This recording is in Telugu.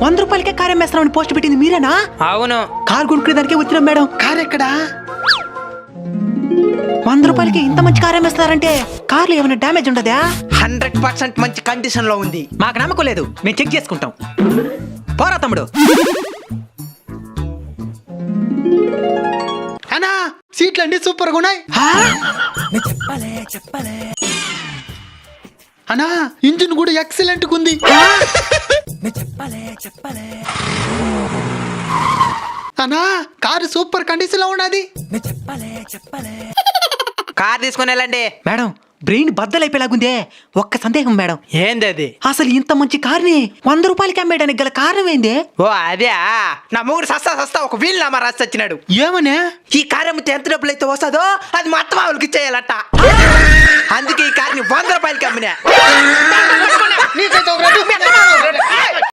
100 రూపాయలకే కారు అమ్మేస్తామని పోస్ట్ పెట్టింది మీరేనా? అవును. కారు కొనుక్కునే దానికే వచ్చినాం మేడం. కారు ఎక్కడా? 100 రూపాయలకి ఇంత మంచి కారు అమ్మేస్తారంటే కార్లు ఏమైనా డ్యామేజ్ ఉండదా? 100% మంచి కండిషన్ లో ఉంది. మాకు నమ్మకం లేదు, మేము చెక్ చేసుకుంటాం. పోరా తమ్ముడు. అన్నా సీట్లు అండి సూపర్ గా ఉన్నాయి. అన్నా ఇంజిన్ కూడా ఎక్సలెంట్ గా ఉంది. అన్నా కారు సూపర్ కండిషన్ లో ఉన్నది. కార్ తీసుకుని వెళ్ళండి. మేడం బ్రెయిన్ బద్దలైపోయేలాగుందే. ఒక్క సందేహం మేడం, ఏంది అది? అసలు ఇంత మంచి కార్ని 100 రూపాయలకి అమ్మేయడానికి గల కారణం ఏంది? ఓ అదే, నా మూడు సస్తా ఒక వీల్ నామా రాసి వచ్చినాడు. ఏమనే? ఈ కార్ అమ్మితే ఎంత డబ్బులు అయితే వస్తుందో అది మొత్తం వాళ్ళకి ఇచ్చేయాలట. అందుకే ఈ కార్ని 100 రూపాయలకి అమ్మినా.